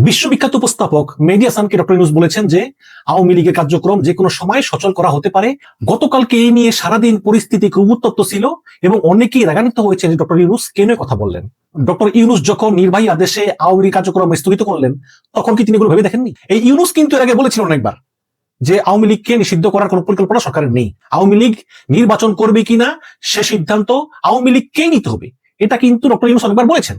বিশ্ববিখ্যাত উপস্থাপক মেহেদী হাসানকে ডক্টর ইউনূস বলেছেন যে আওয়ামী লীগের কার্যক্রম যে কোনো সময় সচল করা হতে পারে। গতকালকে এই নিয়ে সারাদিন পরিস্থিতি খুব উত্তপ্ত ছিল এবং অনেকেই রাগান্বিত হয়েছেন যে ডক্টর ইউনূস কেন কথা বললেন। ডক্টর ইউনূস যখন নির্বাহী আদেশে আওয়ামী লীগ কার্যক্রম স্থগিত করলেন তখন কি তিনি এগুলো ভেবে দেখেননি? এই ইউনূস কিন্তু এর আগে বলেছিলেন অনেকবার যে আওয়ামী লীগকে নিষিদ্ধ করার কোন পরিকল্পনা সরকারের নেই, আওয়ামী লীগ নির্বাচন করবে কিনা সে সিদ্ধান্ত আওয়ামী লীগকেই নিতে হবে, এটা কিন্তু ডক্টর ইউনূস অনেকবার বলেছেন।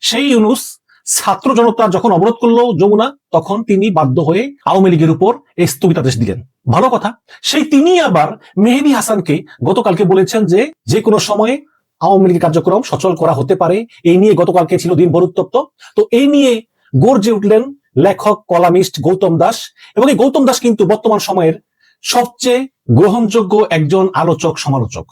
সেই ইউনূস ছাত্র জনতা যখন অবরোধ করলো যমুনা, তখন তিনি বাধ্য হয়ে আওয়ামী লীগের উপর এই স্থগিতাদেশ দিলেন। ভালো কথা, সেই তিনি আবার মেহেদী হাসানকে গতকালকে বলেছেন যে যে কোনো সময়ে আওয়ামী লীগের কার্যক্রম সচল করা হতে পারে। এই নিয়ে গতকালকে ছিল দিনভর উত্তপ্ত। তো এই নিয়ে গর্জে উঠলেন লেখক কলামিস্ট গৌতম দাস, এবং এই গৌতম দাস কিন্তু বর্তমান সময়ের সবচেয়ে গ্রহণযোগ্য একজন আলোচক সমালোচক।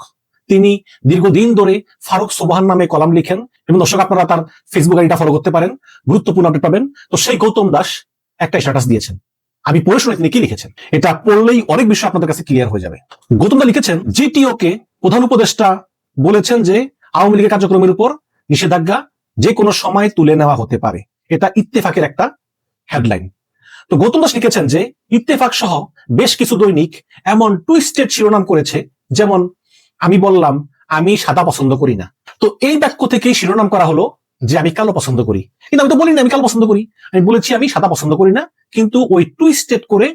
তিনি দীর্ঘদিন ধরে ফারুক সোবহান নামে কলাম লিখেন এবং দর্শক আপনারা তার ফেসবুক আইডিটা ফলো করতে পারেন, গুরুত্বপূর্ণ আপডেট পাবেন। তো সেই গৌতম দাস একটা স্ট্যাটাস দিয়েছেন, আমি পড়ে শুনে তিনি কি লিখেছেন, এটা পড়লেই অনেক বিষয় আপনাদের কাছে ক্লিয়ার হয়ে যাবে। গৌতম দা লিখেছেন, জিটিও কে প্রধান উপদেষ্টা বলেছেন যে আওয়ামী লীগের কার্যক্রমের উপর নিষেধাজ্ঞা যে কোনো সময় তুলে নেওয়া হতে পারে। এটা ইত্তেফাকের একটা হেডলাইন। তো গৌতম দাস লিখেছেন যে ইত্তেফাক সহ বেশ কিছু দৈনিক এমন টুইস্টেড শিরোনাম করেছে, যেমন আমি বললাম আমি সাদা পছন্দ করি না। তো এই বাক্য থেকেই শিরোনাম করা হলো যে আমি কালো পছন্দ করি, কিন্তু আমি তো বলি না আমি কালো পছন্দ করি, আমি বলেছি আমি সাদা পছন্দ করি না, কিন্তু ওই টুইস্টেড করে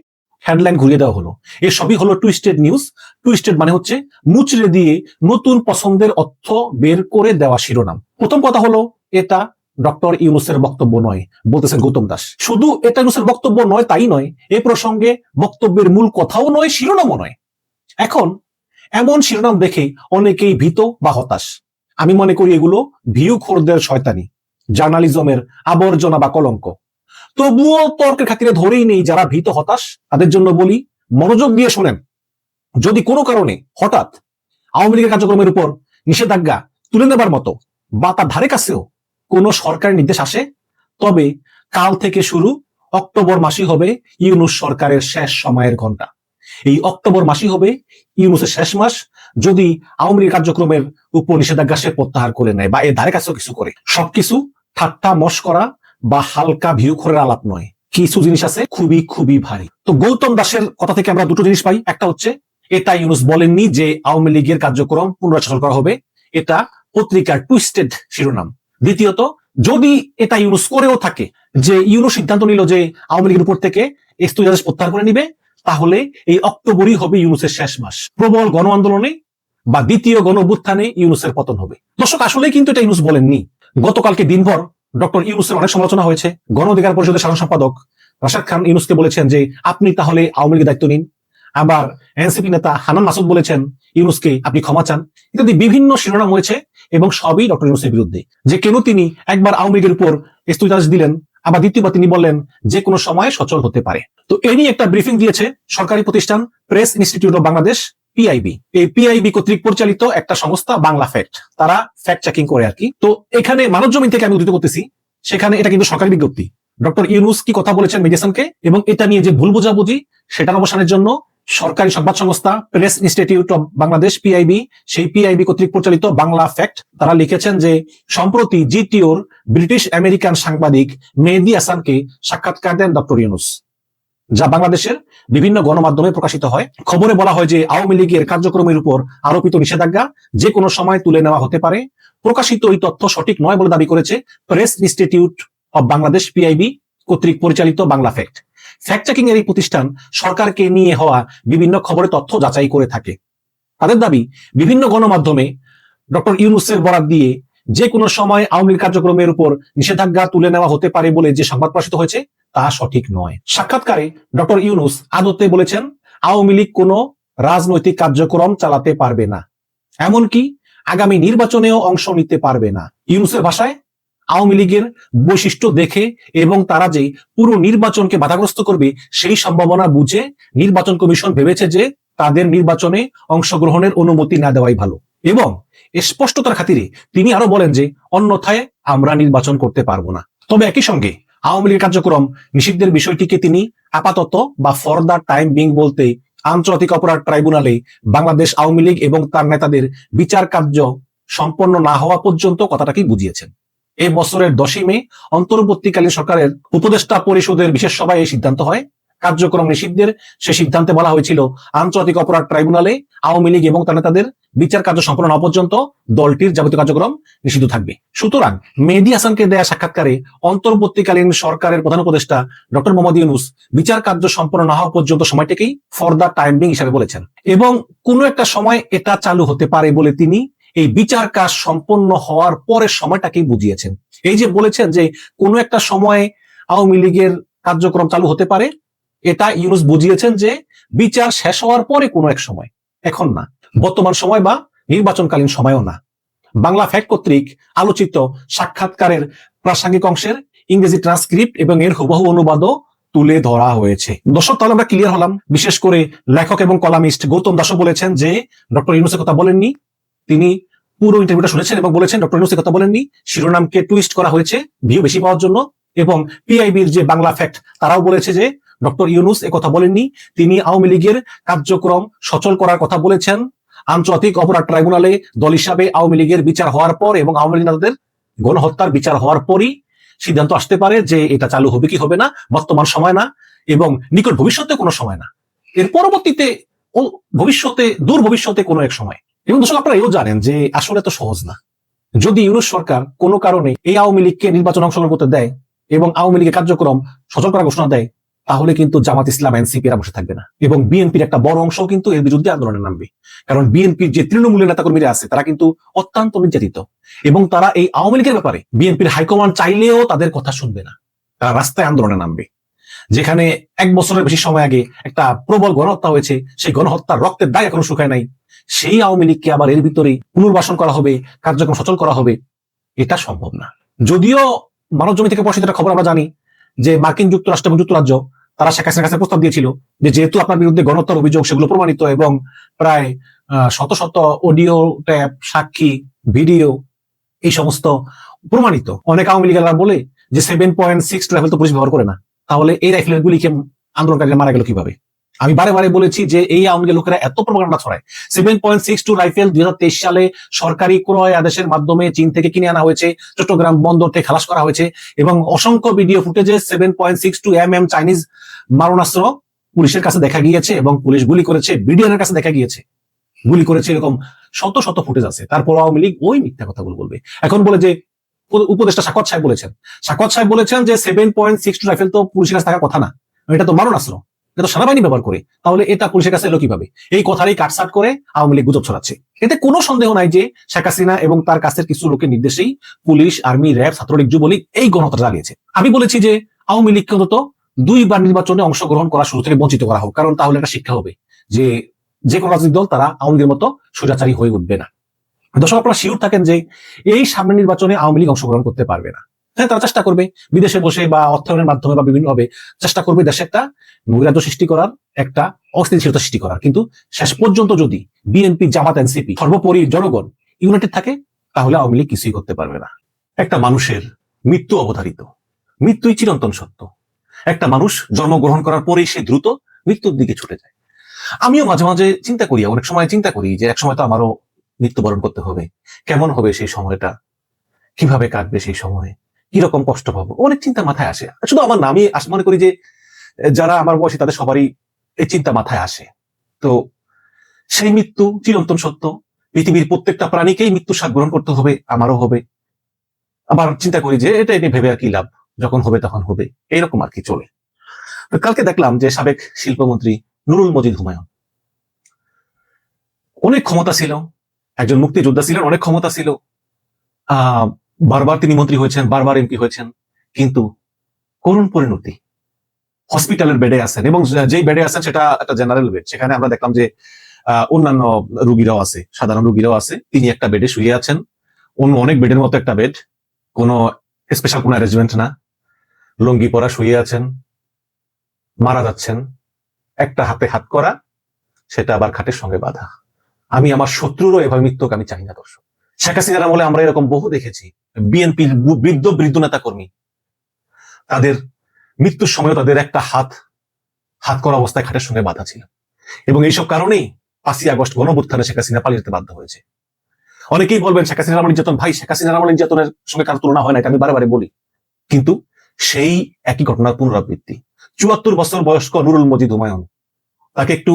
হেডলাইন ঘুরিয়ে দেওয়া হলো। এর সবই হলো টুইস্টেড নিউজ। টুইস্টেড মানে হচ্ছে মুচড়ে দিয়ে নতুন পছন্দের অর্থ বের করে দেওয়া শিরোনাম। প্রথম কথা হলো এটা ডক্টর ইউনূসের বক্তব্য নয়, বলতেছেন গৌতম দাস। শুধু এটা ইউনূসের বক্তব্য নয় তাই নয়, এ প্রসঙ্গে বক্তব্যের মূল কথাও নয়, শিরোনামও নয়। এখন এমন শিরোনাম দেখে অনেকেই ভীত বা হতাশ। আমি মনে করি এগুলো ভিউখোরদের শয়তানি, জার্নালিজমের আবর্জনা বা কলঙ্ক। তবুও তর্কের খাতিরে ধরেই নেই যারা ভীত হতাশ, তাদের জন্য বলি মনোযোগ দিয়ে শোনেন। যদি কোনো কারণে হঠাৎ আওয়ামী লীগের কার্যক্রমের উপর নিষেধাজ্ঞা তুলে নেবার মতো বা তার ধারে কাছেও কোনো সরকারি নির্দেশ আসে, তবে কাল থেকে শুরু অক্টোবর মাসই হবে ইউনূস সরকারের শেষ সময়ের ঘন্টা। এই অক্টোবর মাসই হবে ইউনূসের শেষ মাস, যদি আওয়ামী লীগ কার্যক্রমের উপর নিষেধাজ্ঞা সে প্রত্যাহার করে নেয় বা এর ধারে কাছেও কিছু করে। সবকিছু ঠাট্টা মশকরা বা হালকা ভিউখোরের আলাপ নয়, কিছু জিনিস আছে খুবই খুবই ভারী। তো গৌতম দাসের কথা থেকে আমরা দুটো জিনিস পাই। একটা হচ্ছে এটা ইউনূস বলেননি যে আওয়ামী লীগের কার্যক্রম পুনরায় সচল করা হবে, এটা পত্রিকার টুইস্টেড শিরোনাম। দ্বিতীয়ত, যদি এটা ইউনূস করেও থাকে, যে ইউনূস সিদ্ধান্ত নিল যে আওয়ামী লীগের উপর থেকে স্থগিতাদেশ প্রত্যাহার করে নিবে, তাহলে এই অক্টোবরই হবে ইউনূসের শেষ মাস। প্রবল গণ আন্দোলনে বা দ্বিতীয় গণ অভ্যুত্থানে ইউনূসের পতন হবে। দর্শক, আসলে কিন্তু এটা ইউনূস বলেননি। গতকালকে দিনভর ডক্টর ইউনূসের অনেক সমালোচনা হয়েছে। গণ অধিকার পরিষদের সাধারণ সম্পাদক রাশেদ খান ইউনূসকে বলেছেন যে আপনি তাহলে আওয়ামী লীগের দায়িত্ব নিন। আবার এনসিপি নেতা হান্নান মাসুদ বলেছেন ইউনূসকে আপনি ক্ষমা চান। ইত্যাদি বিভিন্ন শিরোনাম হয়েছে এবং সবই ডক্টর ইউনূসের বিরুদ্ধে, যে কেন তিনি একবার আওয়ামী লীগের উপর স্থগিতাদেশ দিলেন, আবার দ্বিতীয়বার তিনি বললেন যে কোনো সময় সচল হতে পারে। তো এই নিয়ে একটা ব্রিফিং দিয়েছে সরকারি প্রতিষ্ঠান press institute of Bangladesh, PIB. এই পিআইবি কর্তৃক পরিচালিত একটা সংস্থা বাংলা ফ্যাক্ট, তারা ফ্যাক্ট চেকিং করে আর কি। তো এখানে মানবজমিন থেকে আমি উদ্ধৃত করতেছি, সেখানে এটা কিন্তু সরকারি বিজ্ঞপ্তি। ডক্টর ইউনূস কি কথা বলেছেন মেহেদী হাসানকে এবং এটা নিয়ে যে ভুল বোঝাবুঝি সেটার অবসানের জন্য সরকারি সংবাদ সংস্থা press institute of Bangladesh, PIB, সেই পিআইবি কর্তৃক পরিচালিত বাংলা ফ্যাক্ট, তারা লিখেছেন যে সম্প্রতি জিটিওর ব্রিটিশ আমেরিকান সাংবাদিক মেহেদী হাসানকে সাক্ষাৎকার দেন ডক্টর ইউনূস, যা বাংলাদেশের বিভিন্ন গণমাধ্যমে প্রকাশিত হয়। খবরে বলা হয় যে আওয়ামী লীগের কার্যক্রমের উপর আরোপিত নিষেধাজ্ঞা যে কোনো সময় তুলে নেওয়া হতে পারে। প্রকাশিত এই তথ্য সঠিক নয় বলে দাবি করেছে press institute of Bangladesh, PIB কর্তৃক পরিচালিত বাংলা ফ্যাক্ট। ফ্যাক্ট চেকিং এর এই প্রতিষ্ঠান সরকারকে নিয়ে হওয়া বিভিন্ন খবরের তথ্য যাচাই করে থাকে। তাদের দাবি বিভিন্ন গণমাধ্যমে ডক্টর ইউনূসের বরাত দিয়ে যে কোনো সময় আওয়ামী লীগ কার্যক্রমের উপর নিষেধাজ্ঞা তুলে নেওয়া হতে পারে বলে যে সংবাদ প্রকাশিত হয়েছে তা সঠিক নয়। সাক্ষাৎকারে ডক্টর ইউনূস আদতে বলেছেন আওয়ামী লীগ কোনো রাজনৈতিক কার্যক্রম চালাতে পারবে না, এমনকি আগামী নির্বাচনেও অংশ নিতে পারবে না। ইউনূসের ভাষায় আওয়ামী লীগের বৈশিষ্ট্য দেখে এবং তারা যে পুরো নির্বাচনকে বাধাগ্রস্ত করবে সেই সম্ভাবনা বুঝে নির্বাচন কমিশন ভেবেছে যে তাদের নির্বাচনে অংশগ্রহণের অনুমতি না দেওয়াই ভালো। এবং স্পষ্টতার খাতিরে তিনি আরো বলেন যে অন্যথায় আমরা নির্বাচন করতে পারবো না। তবে একই সঙ্গে আওয়ামী লীগের কার্যক্রম নিষিদ্ধের বিষয়টিকে তিনি আপাতত বা ফর দ্য টাইম বিং বলতে আন্তর্জাতিক অপরাধ ট্রাইব্যুনালে বাংলাদেশ আওয়ামী লীগ এবং তার নেতাদের বিচার কার্য সম্পন্ন না হওয়া পর্যন্ত কথাটাকেই বুঝিয়েছেন। এই বছরের 10ই মে অন্তর্বর্তীকালীন সরকারের উপদেষ্টা পরিষদের বিশেষ সভায় এই সিদ্ধান্ত হয়। কার্যক্রম নিষিদ্ধের সে সিদ্ধান্তে বলা হয়েছিল আন্তর্জাতিক অপরাধ ট্রাইব্যুনালে আওয়ামী লীগ এবং তার নেতাদের বিচার কার্য সম্পন্ন না পর্যন্ত দলটির যাবতীয় কার্যক্রম নিষিদ্ধ থাকবে। সুতরাং মেহেদী হাসানকে দেয়া সাক্ষাৎকারে অন্তর্বর্তীকালীন সরকারের প্রধান উপদেষ্টা ডক্টর মোহাম্মদ ইউনূস বিচার কার্য সম্পন্ন না হওয়া পর্যন্ত সময়টাকেই ফর দ্য টাইম বিং হিসাবে বলেছেন এবং কোনো একটা সময় এটা চালু হতে পারে বলে তিনি এই বিচার কাজ সম্পন্ন হওয়ার পরের সময়টাকেই বুঝিয়েছেন। এই যে বলেছেন যে কোনো একটা সময় আওয়ামী লীগের কার্যক্রম চালু হতে পারে, এটা ইউনূস বুঝিয়েছেন যে বিচার শেষ হওয়ার পরে কোনো এক সময়, এখন না, বর্তমান সময় বা নির্বাচনকালীন সময়ও না। বাংলা ফ্যাক্ট কর্তৃক আলোচিত সাক্ষাৎকারের প্রাসঙ্গিক অংশের ইংরেজি ট্রান্সক্রিপ্ট এবং এর হুবহু অনুবাদও তুলে ধরা হয়েছে। দর্শক, তাহলে আমরা ক্লিয়ার হলাম। বিশেষ করে লেখক এবং কলামিস্ট গৌতম দাসও বলেছেন যে ডক্টর ইউনূসের কথা বলেননি, তিনি পুরো ইন্টারভিউটা শুনেছেন এবং বলেছেন ডক্টর ইউনূসের কথা বলেননি, শিরোনামকে টুইস্ট করা হয়েছে ভিউ বেশি পাওয়ার জন্য। এবং পিআইবির যে বাংলা ফ্যাক্ট তারাও বলেছে যে ডক্টর ইউনূস কথা বলেননি, তিনি আওয়ামী লীগের কার্যক্রম সচল করার কথা বলেছেন আন্তর্জাতিক অপরাধ ট্রাইব্যুনালে দল হিসাবে আওয়ামী লীগের বিচার হওয়ার পর এবং আওয়ামী লীগ নেতাদের গণহত্যার বিচার হওয়ার পরই সিদ্ধান্ত আসতে পারে যে এটা চালু হবে কি হবে না, বর্তমান সময় না এবং নিকট ভবিষ্যতে কোনো সময় না, এর পরবর্তীতে ও ভবিষ্যতে, দূর ভবিষ্যতে কোনো এক সময়। এবং দর্শক, আপনারা এও জানেন যে আসলে তো সহজ না। যদি ইউনূস সরকার কোনো কারণে এই আওয়ামী লীগকে নির্বাচন অংশগ্রহণ করতে দেয় এবং আওয়ামী লীগের কার্যক্রম সচল করার ঘোষণা দেয়, তাহলে কিন্তু জামাত ইসলাম এনসিপি এরা বসে থাকবে না এবং বিএনপির একটা বড় অংশ কিন্তু এর বিরুদ্ধে আন্দোলনে নামবে। কারণ বিএনপির যে তৃণমূলের নেতাকর্মীরা আছে তারা কিন্তু অত্যন্ত নির্যাতিত এবং তারা এই আওয়ামী লীগের ব্যাপারে বিএনপির হাইকমান্ড চাইলেও তাদের কথা শুনবে না, তারা রাস্তায় আন্দোলনে নামবে। যেখানে 1 বছরের বেশি সময় আগে একটা প্রবল গণহত্যা হয়েছে, সেই গণহত্যার রক্তের দাগ এখনো শুকায় নাই, সেই আওয়ামী লীগকে আবার এর ভিতরে পুনর্বাসন করা হবে, কার্যক্রম সচল করা হবে, এটা সম্ভব না। যদিও মানব জমি থেকে প্রকাশিত খবর আমরা জানি যে মার্কিন যুক্তরাষ্ট্র এবং যুক্তরাজ্য তারা শেখ হাসিনার কাছে প্রস্তাব দিয়েছিল যে যেহেতু আপনার বিরুদ্ধে গণহত্যার অভিযোগ সেগুলো প্রমাণিত এবং প্রায় শত শত অডিও ট্যাপ, সাক্ষী, ভিডিও এই সমস্ত প্রমাণিত, অনেক আওয়ামী লীগেরা বলে যে 7.62 রাইফেল তো পুলিশ ব্যবহার করে না, তাহলে এই রাইফেলের গুলিকে আন্দোলনকারীরা মারা গেল কিভাবে? আমি বারে বারে বলেছি যে এই আওয়ামী লীগের লোকেরা এত প্রোপাগান্ডা ছড়ায়। 7.62 রাইফেল 2023 সালে সরকারি ক্রয় আদেশের মাধ্যমে চীন থেকে কিনে আনা হয়েছে, চট্টগ্রাম বন্দর থেকে খালাস করা হয়েছে এবং অসংখ্য ভিডিও ফুটেজে 7.62 mm চাইনিজ মারণাস্ত্র পুলিশের কাছে দেখা গিয়েছে এবং পুলিশ গুলি করেছে, বিডিআর কাছে দেখা গিয়েছে গুলি করেছে, এরকম শত শত ফুটেজ আছে। তারপর আওয়ামী লীগ ওই মিথ্যা কথাগুলো বলবে। এখন বলে যে উপদেষ্টা সাকত সাহেব বলেছেন যে 7.62 রাইফেল তো পুলিশের কাছে থাকার কথা না, এটা তো মারণাস্ত্র, এটা তো সেনাবাহিনী ব্যবহার করে, তাহলে এটা পুলিশের কাছে এলো কিভাবে? এই কথারই কাটসাট করে আওয়ামী লীগ গুজব ছড়াচ্ছে। এতে কোনো সন্দেহ নাই যে শেখ হাসিনা এবং তার কাছের কিছু লোকের নির্দেশেই police, army, RAB, Chhatra League, Jubo League এই গণহত্যা চালিয়েছে। আমি বলেছি যে আওয়ামী লীগকে অন্তত 2বার নির্বাচনে অংশগ্রহণ করার সুযোগ থেকে বঞ্চিত করা হোক, কারণ তাহলে একটা শিক্ষা হবে যে কোনো রাজনৈতিক দল তারা আওয়ামী লীগের মতো স্বৈরাচারী হয়ে উঠবে না। দর্শক, আপনারা শিওর থাকেন যে এই সামনের নির্বাচনে আওয়ামী লীগ অংশগ্রহণ করতে পারবে না। হ্যাঁ, তারা চেষ্টা করবে বিদেশে বসে বা অর্থায়নের মাধ্যমে বা বিভিন্নভাবে চেষ্টা করবে দেশে একটা নৈরাজ্য সৃষ্টি করার, একটা অস্থিতিশীলতা সৃষ্টি করার। কিন্তু শেষ পর্যন্ত যদি বিএনপি, জামাত, এনসিপি, সর্বোপরি জনগণ ইউনাইটেড থাকে, তাহলে আওয়ামী লীগ কিছুই করতে পারবে না। একটা মানুষের মৃত্যু অবধারিত, মৃত্যুই চিরন্তন সত্য। একটা মানুষ জন্মগ্রহণ করার পরেই সে দ্রুত মৃত্যুর দিকে ছুটে যায়। আমিও মাঝে মাঝে চিন্তা করি, অনেক সময় চিন্তা করি যে এক সময় তো আমারও মৃত্যুবরণ করতে হবে, কেমন হবে সেই সময়টা, কিভাবে কাটবে সেই সময়ে, কিরকম কষ্ট পাবো, অনেক চিন্তা মাথায় আসে। শুধু আমার না, আমি মনে করি যে যারা আমার বয়সী তাদের সবারই এই চিন্তা মাথায় আসে। তো সেই মৃত্যু চিরন্তন সত্য, পৃথিবীর প্রত্যেকটা প্রাণীকেই মৃত্যু স্বাদ গ্রহণ করতে হবে, আমারও হবে। আবার চিন্তা করি যে এটা এনে ভেবে আর কি লাভ, যখন হবে তখন হবে, এইরকম আর কি চলে। কালকে দেখলাম যে সাবেক শিল্পমন্ত্রী নুরুল মজিদ হুমায়ুন, অনেক ক্ষমতা ছিল, একজন মুক্তিযোদ্ধা ছিলেন, অনেক ক্ষমতা ছিল, বারবার তিনি মন্ত্রী হয়েছেন, বারবার এমপি হয়েছেন, কিন্তু করুণ পরিণতি, হসপিটালের বেডে আছেন এবং যেই বেডে আছেন সেটা একটা জেনারেল বেড। সেখানে আমরা দেখলাম যে অন্যান্য রোগীরাও আছে, সাধারণ রোগীরাও আছে, তিনি একটা বেডে শুয়ে আছেন, অন্য অনেক বেডের মতো একটা বেড, কোনো স্পেশাল কোনো অ্যারেঞ্জমেন্ট না, লুঙ্গি পরা শুয়ে আছেন, মারা যাচ্ছেন, একটা হাতে হাত করা, সেটা আবার খাটের সঙ্গে বাঁধা। আমি আমার শত্রুরও এভাবে মৃত্যুকে আমি চাই না। দর্শক, শেখ হাসিনার আমলে আমরা এরকম বহু দেখেছি, বিএনপির বৃদ্ধ নেতা কর্মী, তাদের মৃত্যুর সময় তাদের একটা হাত করা অবস্থায় খাটের সঙ্গে বাঁধা ছিল এবং এইসব কারণেই 5ই আগস্ট গণঅভ্যুত্থানে শেখ হাসিনা পালিয়ে যেতে বাধ্য হয়েছে। অনেকেই বলবেন শেখ হাসিনার আমল নির্যাতন, ভাই শেখ হাসিনার আমল নির্যাতনের সঙ্গে কারো তুলনা হয় না, এটা আমি বারে বলি, কিন্তু সেই একই ঘটনার পুনরাবৃত্তি। ৭৪ বছর বয়স্ক নুরুল মজিদ হুমায়ুন, তাকে একটু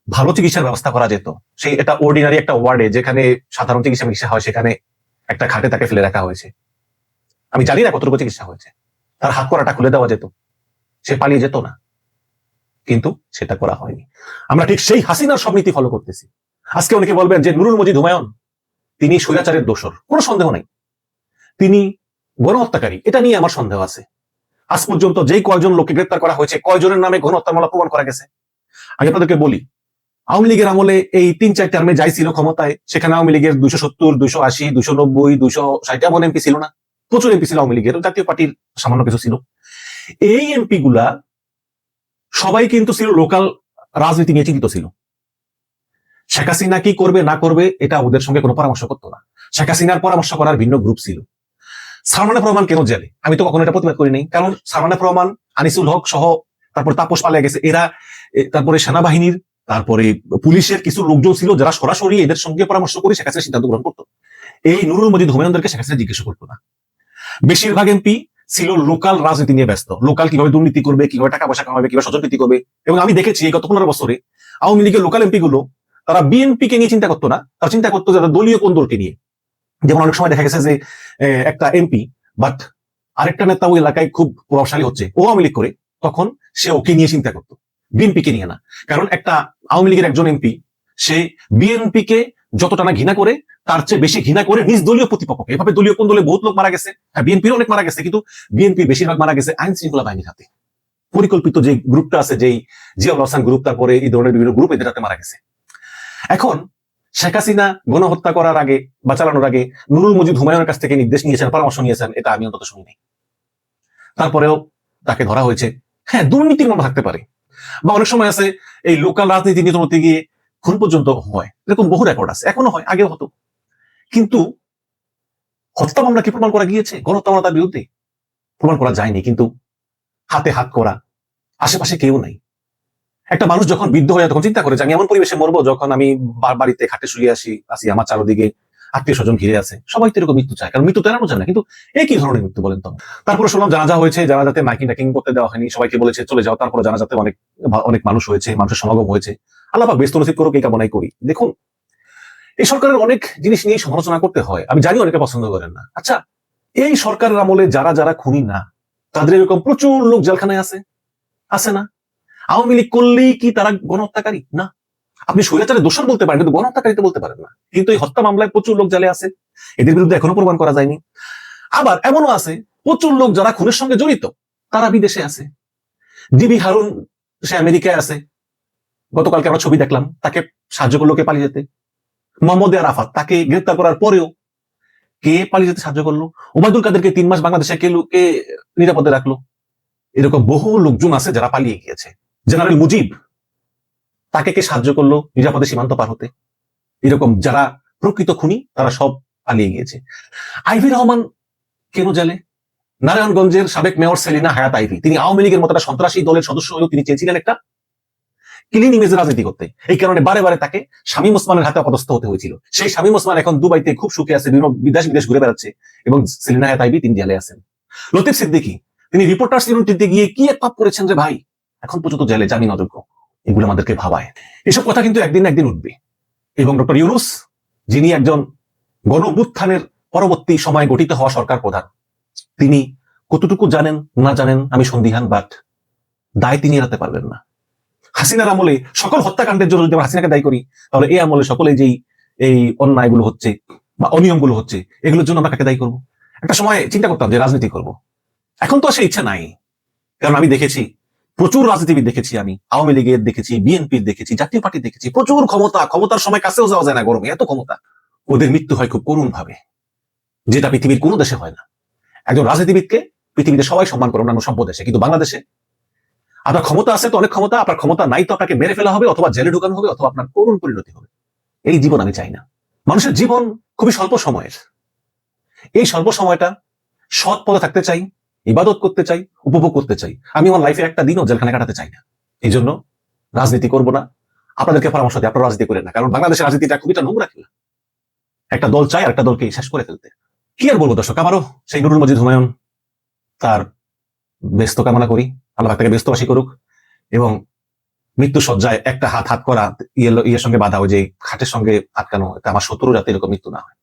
ভালো চিকিৎসার ব্যবস্থা করা যেত। সেই এটা অর্ডিনারি একটা ওয়ার্ডে, যেখানে সাধারণ চিকিৎসা হয়, সেখানে একটা খাটে তাকে ফেলে রাখা হয়েছে। আমি জানি না কতটুকু চিকিৎসা হয়েছে। তার হাত করাটা খুলে দেওয়া যেত, সে পালিয়ে যেত না, কিন্তু সেটা করা হয়নি। আমরা ঠিক সেই হাসিনার সব নীতি ফলো করতেছি। আজকে অনেকে বলবেন যে নুরুল মজিদ হুমায়ুন তিনি স্বৈরাচারের দোসর, কোনো সন্দেহ নাই, তিনি গণহত্যাকারী, এটা নিয়ে আমার সন্দেহ আছে। আজ পর্যন্ত যেই কয়জন লোককে গ্রেপ্তার করা হয়েছে, কয়জনের নামে গণহত্যার মামলা প্রমাণ করা গেছে। আমি আপনাদেরকে বলি, আওয়ামী লীগের আমলে এই ৩-৪ টার্মে যাই ছিল ক্ষমতায়, সেখানে আওয়ামী লীগের ২৭০, ২৮০, ২৯০, ২৬০ এমন এমপি ছিল না? প্রচুর এমপি ছিল আওয়ামী লীগের, জাতীয় পার্টির সামান্য কিছু ছিল। এই এমপি গুলা সবাই কিন্তু ছিল লোকাল রাজনীতি নিয়ে চিন্তিত ছিল। শেখ হাসিনা কি করবে না করবে এটা ওদের সঙ্গে কোনো পরামর্শ করতো না। শেখ হাসিনার পরামর্শ করার ভিন্ন গ্রুপ ছিল। সালমান এফ রহমান কেন জেলে? আমি তো কখনো এটা প্রতিবাদ করি নাই, কারণ সালমান এফ রহমান, আনিসুল হক সহ, তারপর তাপস পালিয়ে গেছে, এরা তারপরে সেনাবাহিনীর, তারপরে পুলিশের কিছু লোকজন ছিল যারা সরাসরি এদের সঙ্গে পরামর্শ করে শেখ হাসিনা সিদ্ধান্ত গ্রহণ করতো। এই নুরুল মজিদ হুমায়ুনদেরকে শেখ হাসিনা জিজ্ঞেস করতো না। বেশিরভাগ এমপি ছিল লোকাল রাজনীতি নিয়ে ব্যস্ত, লোকাল কিভাবে দুর্নীতি করবে, কিভাবে টাকা পয়সা কামাবে, কিভাবে স্বজনপ্রীতি করবে। এবং আমি দেখেছি এই গত 15 বছরে আওয়ামী লীগের লোকাল এমপি গুলো, তারা বিএনপি কে নিয়ে চিন্তা করতো না, তারা চিন্তা করতো যারা দলীয় কোন দলকে নিয়ে। যেমন অনেক সময় দেখা গেছে যে একটা এমপি বাট আরেকটা নেতা ওই এলাকায় খুব প্রভাবশালী হচ্ছে, ও আওয়ামী লীগ করে, তখন সে ওকে নিয়ে চিন্তা করতো, বিএনপি কে নিয়ে না। কারণ একটা আওয়ামী লীগের একজন এমপি, সে বিএনপি কে যতটা না ঘৃণা করে, তার চেয়ে বেশি ঘৃণা করে নিজ দলীয় প্রতিপক্ষকে। এভাবে দলীয় কোন দলে বহুত লোক মারা গেছে, হ্যাঁ বিএনপির অনেক মারা গেছে, কিন্তু বিএনপি বেশিরভাগ মারা গেছে আইন শৃঙ্খলা বাহিনীর হাতে। পরিকল্পিত যে গ্রুপটা আছে, যেই জিয়াউল হাসান গ্রুপ, তারপরে এই ধরনের বিভিন্ন গ্রুপ এদের হাতে মারা গেছে। এখন শেখ হাসিনা গণহত্যা করার আগে বা চালানোর আগে নুরুল মজিদ হুমায়ুনের কাছ থেকে নির্দেশ নিয়েছেন, পরামর্শ নিয়েছেন, এটা আমি অন্তত শুনিনি। তারপরেও তাকে ধরা হয়েছে। হ্যাঁ, দুর্নীতির মামলা থাকতে পারে, বা অনেক সময় আছে এই লোকাল রাজনীতি নিয়ে করতে গিয়ে খুন পর্যন্ত হয়, এরকম বহু রেকর্ড আছে, এখনো হয়, আগেও হতো। কিন্তু হত্যা মামলা কি প্রমাণ করা গিয়েছে? গণহত্যা মামলা তার বিরুদ্ধে প্রমাণ করা যায়নি, কিন্তু হাতে হাত করা, আশেপাশে কেউ নাই। একটা মানুষ যখন বৃদ্ধ হয়ে যায়, তখন চিন্তা করে যে আমি এমন পরিবেশে মরবো যখন আমি বাড়িতে খাটে শুয়ে আসি, আমার চারদিকে আত্মীয় স্বজন ঘিরে আছে। সবাই তো এরকম মৃত্যু চায়, কারণ মৃত্যু তো এড়ানো যায় না, কিন্তু একই ধরনের মৃত্যু বলেন তো। তারপরে শুনলাম জানাজা হয়েছে, জানাজাতে মাইকিং টাইকিং করতে দেওয়া হয়নি, সবাইকে বলেছে চলে যাও। তারপরে জানাজাতে অনেক অনেক মানুষ হয়েছে, মানুষের সমাগম হয়েছে। আল্লাহ পাক ব্যস্ত নসিব করুক, এই কামনাই করি। দেখুন, এই সরকারের অনেক জিনিস নিয়ে সমালোচনা করতে হয়, আমি জানি অনেকে পছন্দ করেন না। আচ্ছা, এই সরকারের আমলে যারা যারা খুনি না, তাদের এরকম প্রচুর লোক জেলখানায় আছে না? আওয়ামী লীগ করলেই কি তারা গণহত্যাকারী? না। আপনি স্বৈরাচারের দোষর বলতে পারেন, কিন্তু গণহত্যাকারী তো বলতে পারেন না। কিন্তু এই হত্যা মামলায় প্রচুর লোক জেলে আছে, এদের বিরুদ্ধে এখনো প্রমাণ করা যায়নি। আবার এমনও আছে প্রচুর লোক যারা খুনের সঙ্গে জড়িত, তারা বিদেশে আছে। ডিবি হারুন, সে আমেরিকায় আছে, গতকালকে আমরা ছবি দেখলাম, তাকে সাহায্য করলো কে পালিয়ে যেতে। মোহাম্মদ আরাফাত, তাকে গ্রেপ্তার করার পরেও কে পালিয়ে যেতে সাহায্য করলো। ওবায়দুল কাদেরকে 3 মাস বাংলাদেশে কে নিরাপদে রাখলো। এরকম বহু লোকজন আছে যারা পালিয়ে গিয়েছে। জেনারেল মুজিব, তাকে কে সাহায্য করলো নিরাপদে সীমান্ত পার হতে। এরকম যারা প্রকৃত খুনি, তারা সব পালিয়ে গিয়েছে। আইভি রহমান কেন জেলে? নারায়ণগঞ্জের সাবেক মেয়র সেলিনা হায়াত আইভি, তিনি আওয়ামী লীগের মতো একটা সন্ত্রাসী দলের সদস্য হয়েও তিনি চেয়েছিলেন একটা ক্লিন ইমেজের রাজনীতি করতে। এই কারণে বারে বারে তাকে শামীম ওসমানের হাতে অপদস্থ হতে হয়েছিল। সেই শামীম ওসমান এখন দুবাইতে খুব সুখে আছে, বিভিন্ন বিদেশ ঘুরে বেড়াচ্ছে, এবং সেলিনা হায়াত আইভি তিনি জেলে আছেন। লতিফ সিদ্দিকী, তিনি রিপোর্টার্স ইউনিটিতে গিয়ে কি এক পাপ করেছেন যে ভাই, এখন পর্যন্ত জেলে, জামিন অযোগ্য। এগুলো আমাদেরকে ভাবায়। এসব কথা কিন্তু একদিন না একদিন উঠবে। এবং ডক্টর ইউনূস, যিনি একজন গণ অভ্যুত্থানের পরবর্তী সময়ে গঠিত হওয়া সরকার প্রধান, তিনি কতটুকু জানেন না জানেন আমি সন্দিহান, বাট দায় তিনি এড়াতে পারবেন না। হাসিনার আমলে সকল হত্যাকাণ্ডের জন্য যদি আমরা হাসিনাকে দায়ী করি, তাহলে এই আমলে সকলে যেই এই অন্যায়গুলো হচ্ছে বা অনিয়মগুলো হচ্ছে, এগুলোর জন্য আমরা কাকে দায়ী করবো? একটা সময় চিন্তা করতাম যে রাজনীতি করব, এখন তো সেই ইচ্ছা নাই। কারণ আমি দেখেছি প্রচুর রাজনীতিবিদ দেখেছি, আমি আওয়ামী লীগের দেখেছি, বিএনপির দেখেছি, জাতীয় পার্টি দেখেছি, প্রচুর ক্ষমতার সময় কাছেও যাওয়া যায় না, গরমে এত ক্ষমতা। ওদের মৃত্যু হয় খুব করুণ ভাবে, যেটা পৃথিবীর কোনো দেশে হয় না। একজন রাজনীতিবিদকে পৃথিবীতে সবাই সম্মান করে, অন্যান্য সভ্য দেশে, কিন্তু বাংলাদেশে আপনার ক্ষমতা আছে তো অনেক ক্ষমতা, আপনার ক্ষমতা নাই তো আপনাকে মেরে ফেলা হবে, অথবা জেলে ঢুকানো হবে, অথবা আপনার করুণ পরিণতি হবে। এই জীবন আমি চাই না। মানুষের জীবন খুবই স্বল্প সময়ের। এই স্বল্প সময়টা সৎ পথে থাকতে চাই, ইবাদত করতে চাই, উপভোগ করতে চাই। আমি আমার লাইফে একটা দিনও জেলখানে কাটাতে চাই না। এই জন্য রাজনীতি করবো না। আপনাদেরকে পরামর্শ দিই, আপনারা রাজনীতি করেন না, কারণ বাংলাদেশের রাজনীতিটা খুবই নোংরা খেলা। একটা দল চায় আর একটা দলকে শেষ করে ফেলতে। কি আর বলবো দর্শক, আবারও সেই নুরুল মজিদ হুমায়ুন তার ব্যস্ত কামনা করি, আল্লাহ তাকে ব্যস্তবাসী করুক, এবং মৃত্যু সজ্জায় একটা হাত করা ইয়ের সঙ্গে বাধা, ওই যে খাটের সঙ্গে আটকানো, এটা আমার শত্রু যাতে এরকম মৃত্যু না হয়।